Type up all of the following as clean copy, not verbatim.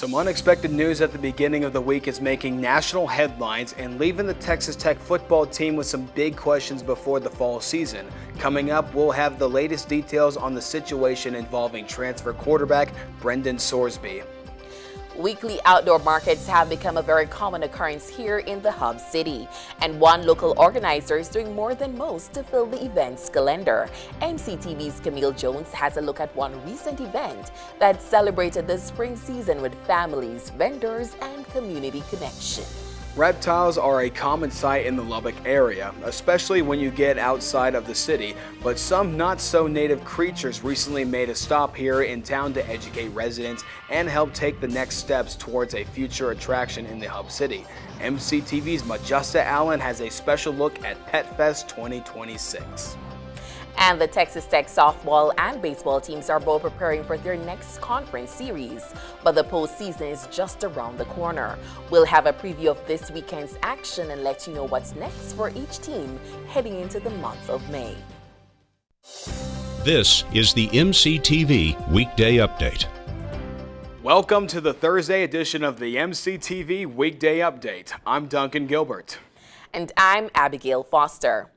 Some unexpected news at the beginning of the week is making national headlines and leaving the Texas Tech football team with some big questions before the fall season. Coming up, we'll have the latest details on the situation involving transfer quarterback Brendan Sorsby. Weekly outdoor markets have become a very common occurrence here in the hub city, and one local organizer is doing more than most to fill the event's calendar. MCTV's Camille Jones has a look at one recent event that celebrated the spring season with families, vendors, and community connection. Reptiles are a common sight in the Lubbock area, especially when you get outside of the city, but some not-so-native creatures recently made a stop here in town to educate residents and help take the next steps towards a future attraction in the hub city. MCTV's Majusta Allen has a special look at Pet Fest 2026. And the Texas Tech softball and baseball teams are both preparing for their next conference series, but the postseason is just around the corner. We'll have a preview of this weekend's action and let you know what's next for each team heading into the month of May. This is the MCTV Weekday Update. Welcome to the Thursday edition of the MCTV Weekday Update. I'm Duncan Gilbert. And I'm Abigail Foster.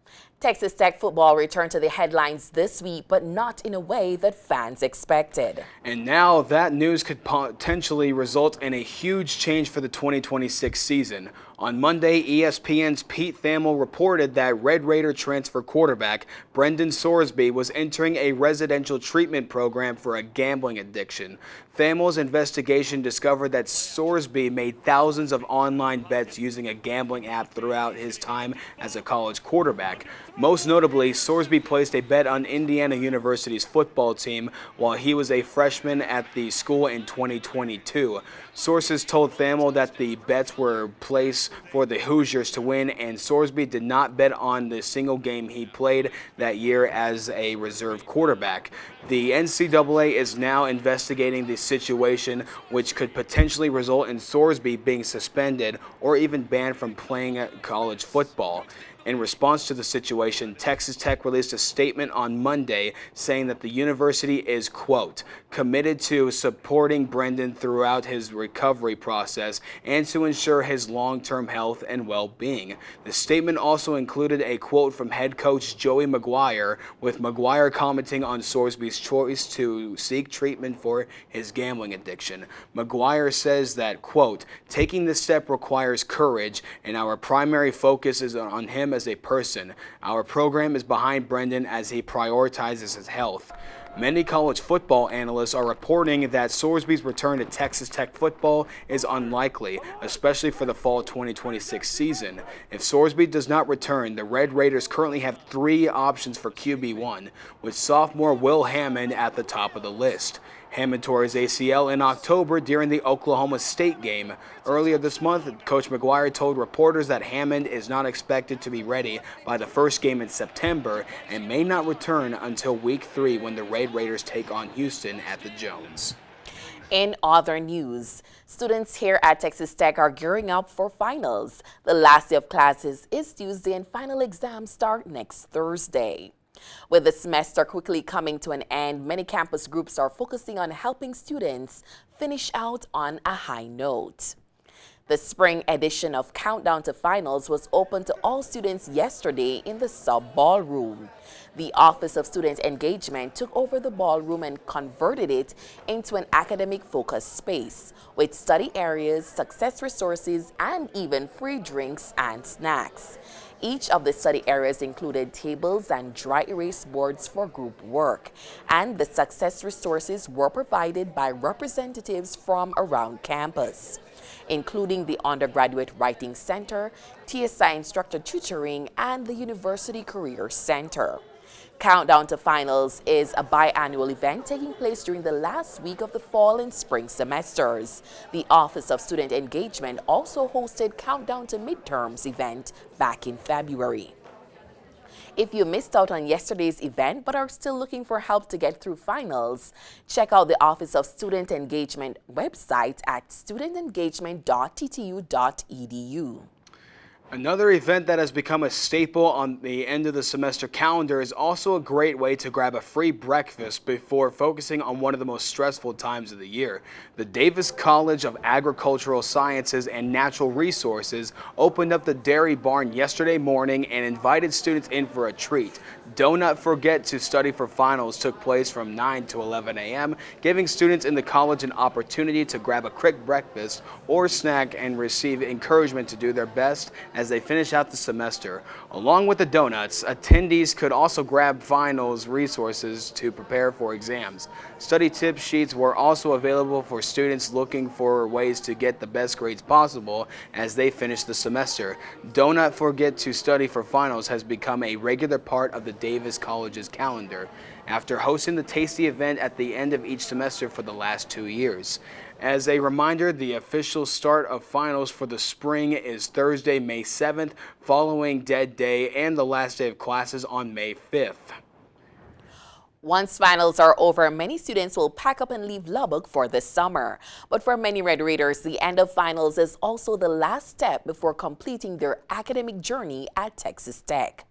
Texas Tech football returned to the headlines this week, but not in a way that fans expected. And now that news could potentially result in a huge change for the 2026 season. On Monday, ESPN's Pete Thamel reported that Red Raider transfer quarterback Brendan Sorsby was entering a residential treatment program for a gambling addiction. Thamel's investigation discovered that Sorsby made thousands of online bets using a gambling app throughout his time as a college quarterback. Most notably, Sorsby placed a bet on Indiana University's football team while he was a freshman at the school in 2022. Sources told Thamel that the bets were placed for the Hoosiers to win, and Sorsby did not bet on the single game he played that year as a reserve quarterback. The NCAA is now investigating the situation, which could potentially result in Sorsby being suspended or even banned from playing college football. In response to the situation, Texas Tech released a statement on Monday saying that the university is, quote, committed to supporting Brendan throughout his recovery process and to ensure his long-term health and well-being. The statement also included a quote from head coach Joey McGuire, with McGuire commenting on Sorsby's choice to seek treatment for his gambling addiction. McGuire says that, quote, taking this step requires courage, and our primary focus is on him as a person. Our program is behind Brendan as he prioritizes his health. Many college football analysts are reporting that Sorsby's return to Texas Tech football is unlikely, especially for the fall 2026 season. If Sorsby does not return, the Red Raiders currently have three options for QB1, with sophomore Will Hammond at the top of the list. Hammond tore his ACL in October during the Oklahoma State game. Earlier this month, Coach McGuire told reporters that Hammond is not expected to be ready by the first game in September and may not return until Week 3 when the Red Raiders take on Houston at the Jones. In other news, students here at Texas Tech are gearing up for finals. The last day of classes is Tuesday and final exams start next Thursday. With the semester quickly coming to an end, many campus groups are focusing on helping students finish out on a high note. The spring edition of Countdown to Finals was open to all students yesterday in the sub-ballroom. The Office of Student Engagement took over the ballroom and converted it into an academic-focused space with study areas, success resources, and even free drinks and snacks. Each of the study areas included tables and dry erase boards for group work, and the success resources were provided by representatives from around campus, including the Undergraduate Writing Center, TSI Instructor Tutoring, and the University Career Center. Countdown to Finals is a biannual event taking place during the last week of the fall and spring semesters. The Office of Student Engagement also hosted Countdown to Midterms event back in February. If you missed out on yesterday's event but are still looking for help to get through finals, check out the Office of Student Engagement website at studentengagement.ttu.edu. Another event that has become a staple on the end of the semester calendar is also a great way to grab a free breakfast before focusing on one of the most stressful times of the year. The Davis College of Agricultural Sciences and Natural Resources opened up the dairy barn yesterday morning and invited students in for a treat. Do Not Forget to Study for Finals took place from 9 to 11 a.m., giving students in the college an opportunity to grab a quick breakfast or snack and receive encouragement to do their best as they finish out the semester. Along with the donuts, attendees could also grab finals resources to prepare for exams. Study tip sheets were also available for students looking for ways to get the best grades possible as they finish the semester. Do Not Forget to Study for Finals has become a regular part of the Davis College's calendar after hosting the tasty event at the end of each semester for the last 2 years. As a reminder, the official start of finals for the spring is Thursday, May 7th, following Dead Day and the last day of classes on May 5th. Once finals are over, many students will pack up and leave Lubbock for the summer. But for many Red Raiders, the end of finals is also the last step before completing their academic journey at Texas Tech.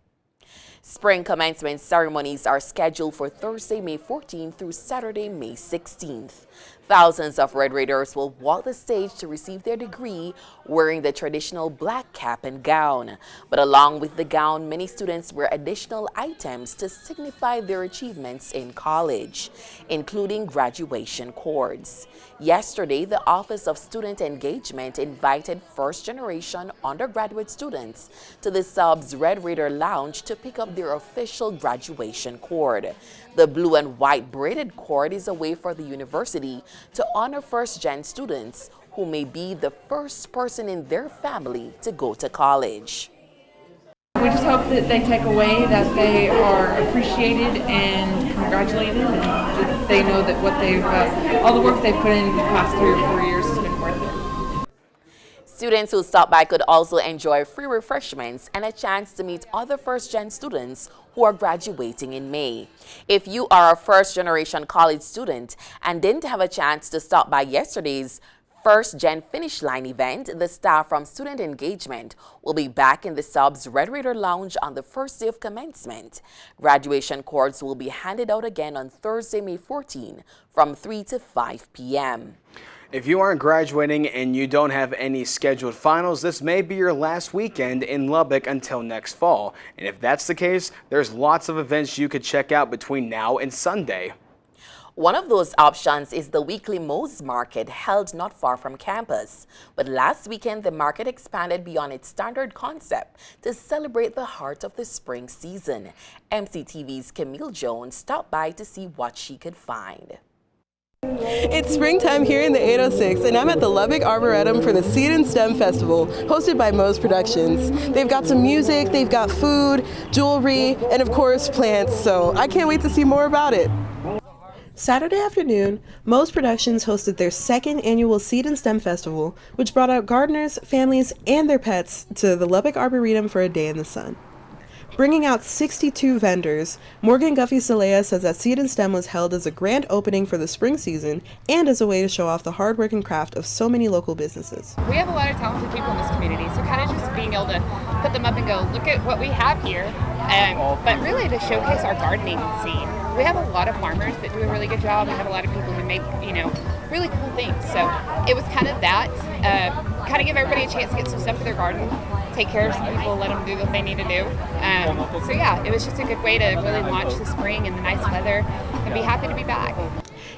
Spring commencement ceremonies are scheduled for Thursday, May 14th through Saturday, May 16th. Thousands of Red Raiders will walk the stage to receive their degree wearing the traditional black cap and gown. But along with the gown, many students wear additional items to signify their achievements in college, including graduation cords. Yesterday, the Office of Student Engagement invited first-generation undergraduate students to the sub's Red Raider Lounge to pick up their official graduation cord. The blue and white braided cord is a way for the university to honor first-gen students who may be the first person in their family to go to college. We just hope that they take away that they are appreciated and congratulated, and that they know that what they've, all the work they've put in the past 3 or 4 years has been worth it. Students who stop by could also enjoy free refreshments and a chance to meet other first-gen students who are graduating in May. If you are a first-generation college student and didn't have a chance to stop by yesterday's First Gen Finish Line event, the staff from Student Engagement will be back in the sub's Red Raider Lounge on the first day of commencement. Graduation cords will be handed out again on Thursday, May 14 from 3 to 5 p.m. If you aren't graduating and you don't have any scheduled finals, this may be your last weekend in Lubbock until next fall. And if that's the case, there's lots of events you could check out between now and Sunday. One of those options is the weekly Moe's Market held not far from campus. But last weekend, the market expanded beyond its standard concept to celebrate the heart of the spring season. MCTV's Camille Jones stopped by to see what she could find. It's springtime here in the 806, and I'm at the Lubbock Arboretum for the Seed and Stem Festival, hosted by Moe's Productions. They've got some music, they've got food, jewelry, and of course plants, so I can't wait to see more about it. Saturday afternoon, Moe's Productions hosted their second annual Seed and Stem Festival, which brought out gardeners, families, and their pets to the Lubbock Arboretum for a day in the sun. Bringing out 62 vendors, Morgan Guffey-Salea says that Seed and Stem was held as a grand opening for the spring season and as a way to show off the hard work and craft of so many local businesses. We have a lot of talented people in this community, so kind of just being able to put them up and go, look at what we have here, but really to showcase our gardening scene. We have a lot of farmers that do a really good job. We have a lot of people who make, really cool things. So it was kind of that, kind of give everybody a chance to get some stuff for their garden, take care of some people, let them do what they need to do. So yeah, it was just a good way to really launch the spring and the nice weather and be happy to be back.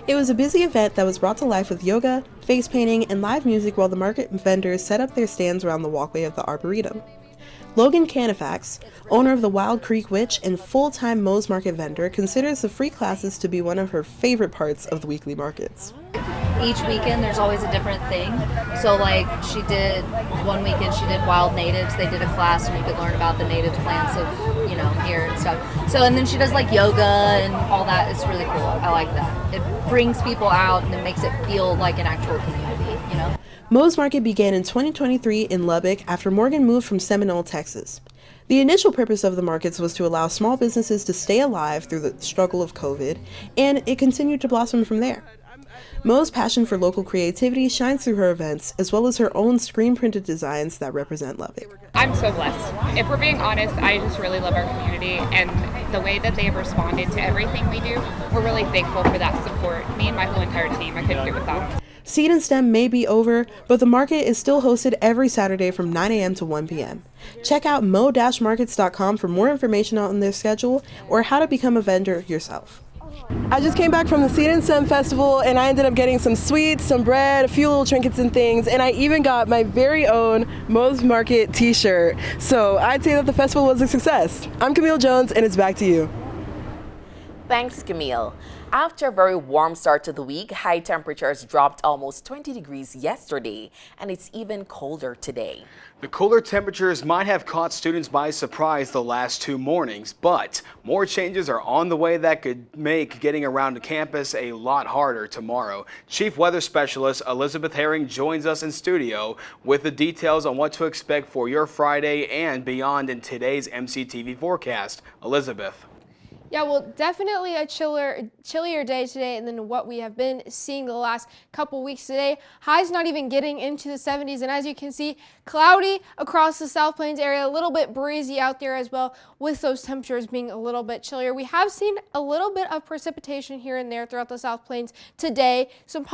It was a busy event that was brought to life with yoga, face painting, and live music while the market vendors set up their stands around the walkway of the Arboretum. Logan Canifax, owner of the Wild Creek Witch and full-time Moe's Market vendor, considers the free classes to be one of her favorite parts of the weekly markets. Each weekend there's always a different thing. So like one weekend she did wild natives. They did a class and you could learn about the native plants of, here and stuff. So and then she does like yoga and all that. It's really cool. I like that. It brings people out and it makes it feel like an actual community, Moe's Market began in 2023 in Lubbock after Morgan moved from Seminole, Texas. The initial purpose of the markets was to allow small businesses to stay alive through the struggle of COVID, and it continued to blossom from there. Mo's passion for local creativity shines through her events, as well as her own screen-printed designs that represent Lubbock. I'm so blessed. If we're being honest, I just really love our community and the way that they have responded to everything we do. We're really thankful for that support. Me and my whole entire team, I couldn't do it without them. Seed and STEM may be over, but the market is still hosted every Saturday from 9 a.m. to 1 p.m. Check out mo-markets.com for more information on their schedule or how to become a vendor yourself. I just came back from the Seed and STEM Festival and I ended up getting some sweets, some bread, a few little trinkets and things, and I even got my very own Mo's Market t-shirt. So I'd say that the festival was a success. I'm Camille Jones and it's back to you. Thanks, Camille. After a very warm start to the week, high temperatures dropped almost 20 degrees yesterday, and it's even colder today. The cooler temperatures might have caught students by surprise the last 2 mornings, but more changes are on the way that could make getting around the campus a lot harder tomorrow. Chief Weather Specialist Elisabeth Herring joins us in studio with the details on what to expect for your Friday and beyond in today's MCTV forecast. Elizabeth. Yeah, well, definitely a chillier day today than what we have been seeing the last couple weeks today. Highs not even getting into the 70s, and as you can see, cloudy across the South Plains area, a little bit breezy out there as well, with those temperatures being a little bit chillier. We have seen a little bit of precipitation here and there throughout the South Plains today. Some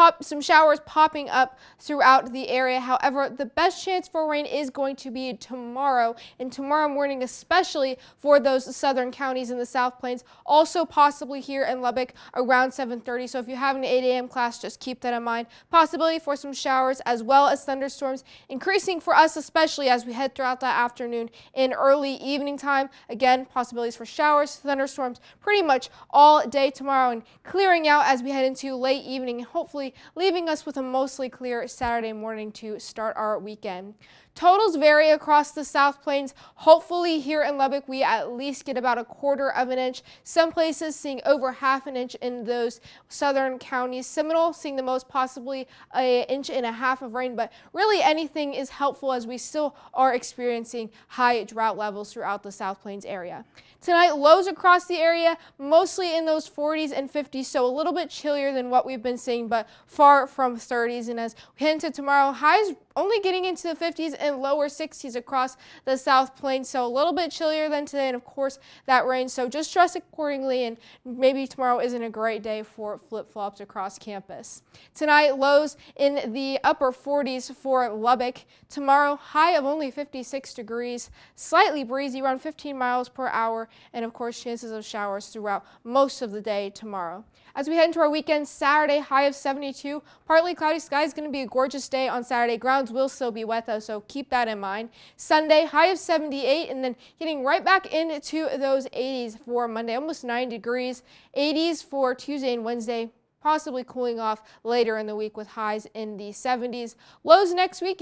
showers popping up throughout the area. However, the best chance for rain is going to be tomorrow, and tomorrow morning, especially for those southern counties in the South Plains. Also possibly here in Lubbock around 7:30. So if you have an 8 a.m. class, just keep that in mind. Possibility for some showers as well as thunderstorms increasing for us, especially as we head throughout the afternoon and early evening time. Again, possibilities for showers, thunderstorms pretty much all day tomorrow and clearing out as we head into late evening and hopefully leaving us with a mostly clear Saturday morning to start our weekend. Totals vary across the South Plains. Hopefully here in Lubbock, we at least get about 1/4 of an inch. Some places seeing over 1/2 an inch in those southern counties. Seminole seeing the most, possibly 1.5 inches of rain, but really anything is helpful as we still are experiencing high drought levels throughout the South Plains area. Tonight, lows across the area, mostly in those 40s and 50s, so a little bit chillier than what we've been seeing, but far from 30s. And as we head into tomorrow, highs only getting into the 50s and lower 60s across the South Plains, so a little bit chillier than today, and of course that rain, so just dress accordingly, and maybe tomorrow isn't a great day for flip-flops across campus. Tonight, lows in the upper 40s for Lubbock. Tomorrow, high of only 56 degrees, slightly breezy, around 15 miles per hour, and of course chances of showers throughout most of the day tomorrow. As we head into our weekend, Saturday, high of 72, partly cloudy sky is going to be a gorgeous day on Saturday. Grounds will still be wet though, so keep that in mind. Sunday, high of 78, and then getting right back into those 80s for Monday, almost 90 degrees. 80s for Tuesday and Wednesday. Possibly cooling off later in the week with highs in the 70s. Lows next week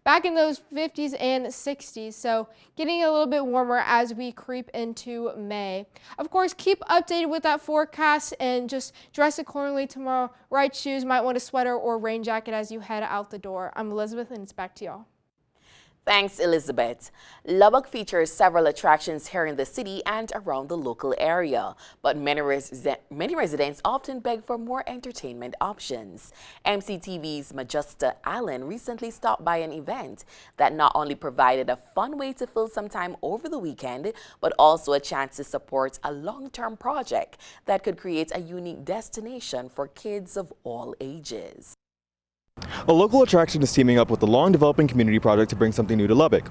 back in those 50s and 60s. So getting a little bit warmer as we creep into May. Of course, keep updated with that forecast and just dress accordingly tomorrow. Right shoes, might want a sweater or rain jacket as you head out the door. I'm Elizabeth and it's back to y'all. Thanks, Elizabeth. Lubbock features several attractions here in the city and around the local area, but many residents often beg for more entertainment options. MCTV's Majesta Allen recently stopped by an event that not only provided a fun way to fill some time over the weekend, but also a chance to support a long-term project that could create a unique destination for kids of all ages. A local attraction is teaming up with the long-developing community project to bring something new to Lubbock.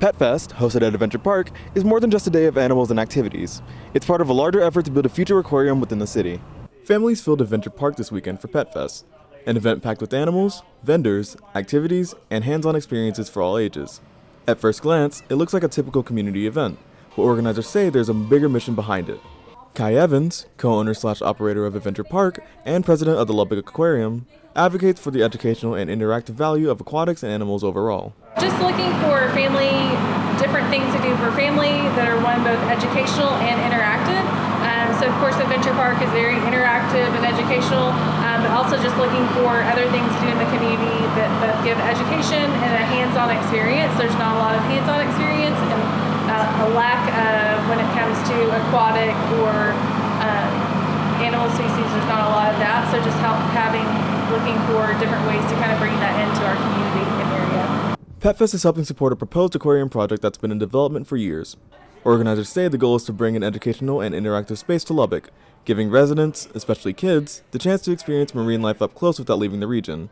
Pet Fest, hosted at Adventure Park, is more than just a day of animals and activities. It's part of a larger effort to build a future aquarium within the city. Families filled Adventure Park this weekend for Pet Fest, an event packed with animals, vendors, activities, and hands-on experiences for all ages. At first glance, it looks like a typical community event, but organizers say there's a bigger mission behind it. Kai Evans, co-owner/operator of Adventure Park and president of the Lubbock Aquarium, advocates for the educational and interactive value of aquatics and animals overall. Just looking for different things to do for family that are both educational and interactive. So of course Adventure Park is very interactive and educational, but also just looking for other things to do in the community that both give education and a hands-on experience. There's not a lot of hands-on experience and a lack of when it comes to aquatic or animal species, there's not a lot of that. So just looking for different ways to kind of bring that into our community and area. PetFest is helping support a proposed aquarium project that's been in development for years. Organizers say the goal is to bring an educational and interactive space to Lubbock, giving residents, especially kids, the chance to experience marine life up close without leaving the region.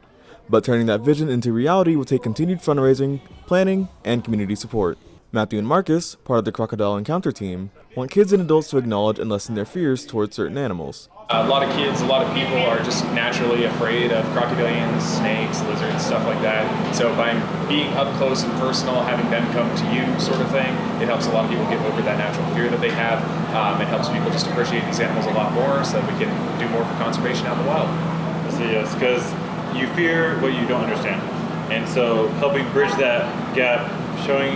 But turning that vision into reality will take continued fundraising, planning, and community support. Matthew and Marcus, part of the Crocodile Encounter team, want kids and adults to acknowledge and lessen their fears towards certain animals. A lot of kids, a lot of people are just naturally afraid of crocodilians, snakes, lizards, stuff like that. So by being up close and personal, having them come to you sort of thing, it helps a lot of people get over that natural fear that they have. It helps people just appreciate these animals a lot more so that we can do more for conservation out in the wild. So yes, because you fear what you don't understand. And so helping bridge that gap, showing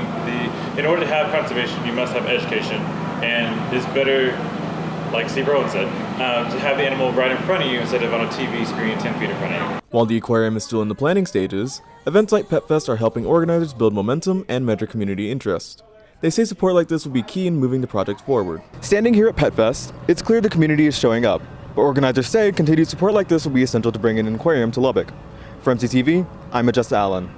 in order to have conservation, you must have education. And it's better, like Steve Rowan said, to have the animal right in front of you instead of on a TV screen 10 feet in front of you. While the aquarium is still in the planning stages, events like PetFest are helping organizers build momentum and measure community interest. They say support like this will be key in moving the project forward. Standing here at PetFest, it's clear the community is showing up, but organizers say continued support like this will be essential to bring an aquarium to Lubbock. For MCTV, I'm Majestic Allen.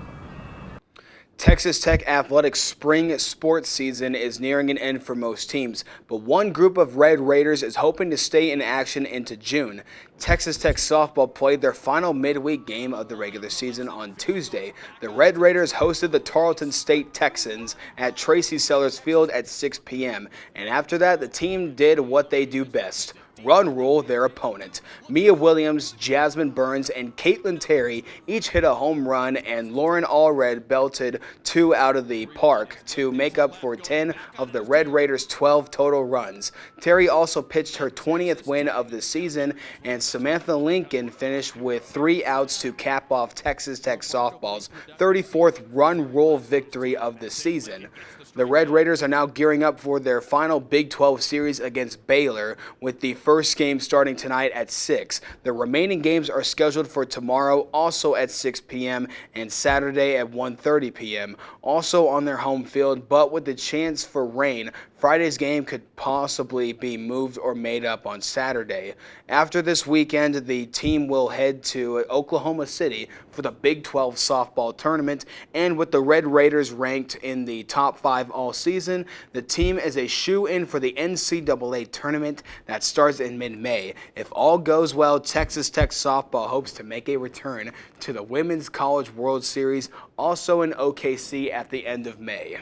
Texas Tech Athletics spring sports season is nearing an end for most teams, but one group of Red Raiders is hoping to stay in action into June. Texas Tech softball played their final midweek game of the regular season on Tuesday. The Red Raiders hosted the Tarleton State Texans at Tracy Sellers Field at 6 p.m. And after that, the team did what they do best: run rule their opponent. Mia Williams, Jasmine Burns, and Caitlin Terry each hit a home run, and Lauren Allred belted 2 out of the park to make up for 10 of the Red Raiders' 12 total runs. Terry also pitched her 20th win of the season, and Samantha Lincoln finished with 3 outs to cap off Texas Tech softball's 34th run rule victory of the season. The Red Raiders are now gearing up for their final Big 12 series against Baylor, with the first game starting tonight at 6. The remaining games are scheduled for tomorrow, also at 6 p.m., and Saturday at 1:30 p.m., also on their home field, but with the chance for rain. Friday's game could possibly be moved or made up on Saturday. After this weekend, the team will head to Oklahoma City for the Big 12 softball tournament, and with the Red Raiders ranked in the top 5 all season, the team is a shoe-in for the NCAA tournament that starts in mid-May. If all goes well, Texas Tech softball hopes to make a return to the Women's College World Series, also in OKC at the end of May.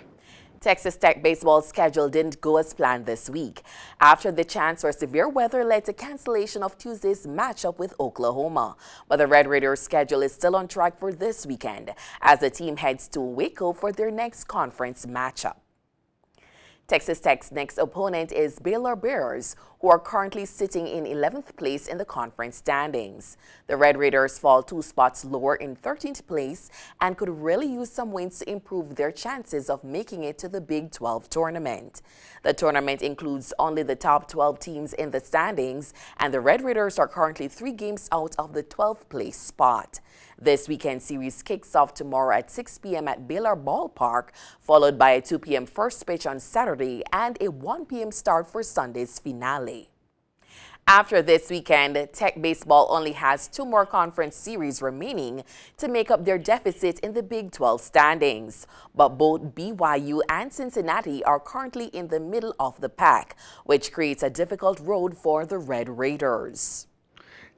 Texas Tech baseball's schedule didn't go as planned this week after the chance for severe weather led to cancellation of Tuesday's matchup with Oklahoma. But the Red Raiders' schedule is still on track for this weekend as the team heads to Waco for their next conference matchup. Texas Tech's next opponent is Baylor Bears, who are currently sitting in 11th place in the conference standings. The Red Raiders fall 2 spots lower in 13th place and could really use some wins to improve their chances of making it to the Big 12 tournament. The tournament includes only the top 12 teams in the standings, and the Red Raiders are currently 3 games out of the 12th place spot. This weekend series kicks off tomorrow at 6 p.m. at Baylor Ballpark, followed by a 2 p.m. first pitch on Saturday and a 1 p.m. start for Sunday's finale. After this weekend, Tech baseball only has 2 more conference series remaining to make up their deficit in the Big 12 standings. But both BYU and Cincinnati are currently in the middle of the pack, which creates a difficult road for the Red Raiders.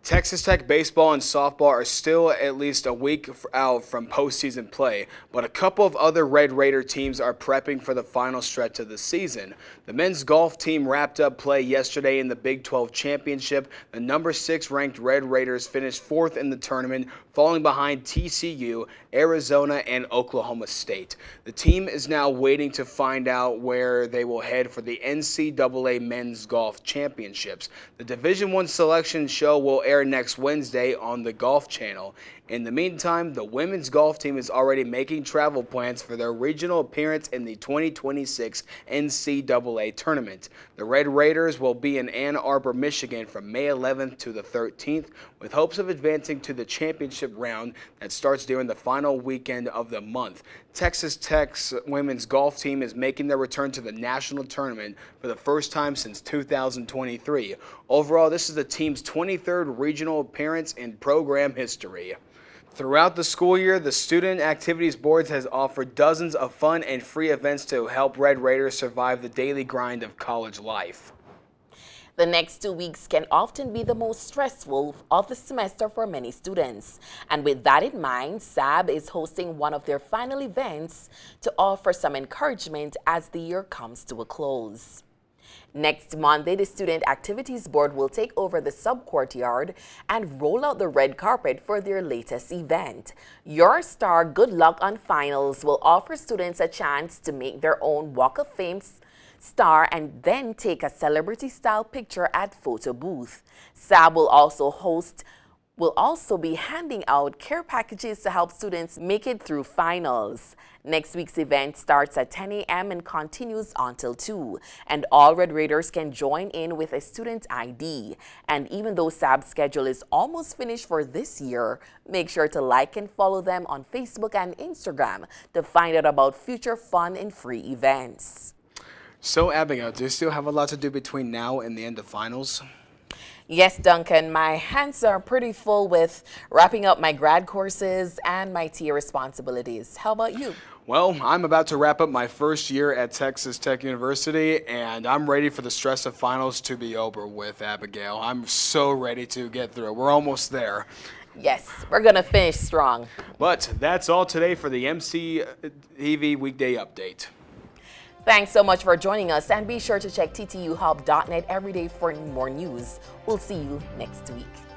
Texas Tech baseball and softball are still at least a week out from postseason play, but a couple of other Red Raider teams are prepping for the final stretch of the season. The men's golf team wrapped up play yesterday in the Big 12 Championship. The number 6 ranked Red Raiders finished 4th in the tournament, falling behind TCU, Arizona, and Oklahoma State. The team is now waiting to find out where they will head for the NCAA Men's Golf Championships. The Division I selection show will air next Wednesday on the Golf Channel. In the meantime, the women's golf team is already making travel plans for their regional appearance in the 2026 NCAA tournament. The Red Raiders will be in Ann Arbor, Michigan from May 11th to the 13th, with hopes of advancing to the championship championship round that starts during the final weekend of the month. Texas Tech's women's golf team is making their return to the national tournament for the first time since 2023. Overall, this is the team's 23rd regional appearance in program history. Throughout the school year, the Student Activities Board has offered dozens of fun and free events to help Red Raiders survive the daily grind of college life. The next 2 weeks can often be the most stressful of the semester for many students. And with that in mind, SAB is hosting one of their final events to offer some encouragement as the year comes to a close. Next Monday, the Student Activities Board will take over the sub-courtyard and roll out the red carpet for their latest event. Your Star Good Luck on Finals will offer students a chance to make their own Walk of Fame star and then take a celebrity-style picture at photo booth. SAB will also be handing out care packages to help students make it through finals. Next week's event starts at 10 a.m. and continues until 2, and all Red Raiders can join in with a student ID. And even though SAB's schedule is almost finished for this year, make sure to like and follow them on Facebook and Instagram to find out about future fun and free events. So, Abigail, do you still have a lot to do between now and the end of finals? Yes, Duncan, my hands are pretty full with wrapping up my grad courses and my TA responsibilities. How about you? Well, I'm about to wrap up my first year at Texas Tech University, and I'm ready for the stress of finals to be over with, Abigail. I'm so ready to get through. We're almost there. Yes, we're going to finish strong. But that's all today for the MCTV Weekday Update. Thanks so much for joining us, and be sure to check ttuhub.net every day for more news. We'll see you next week.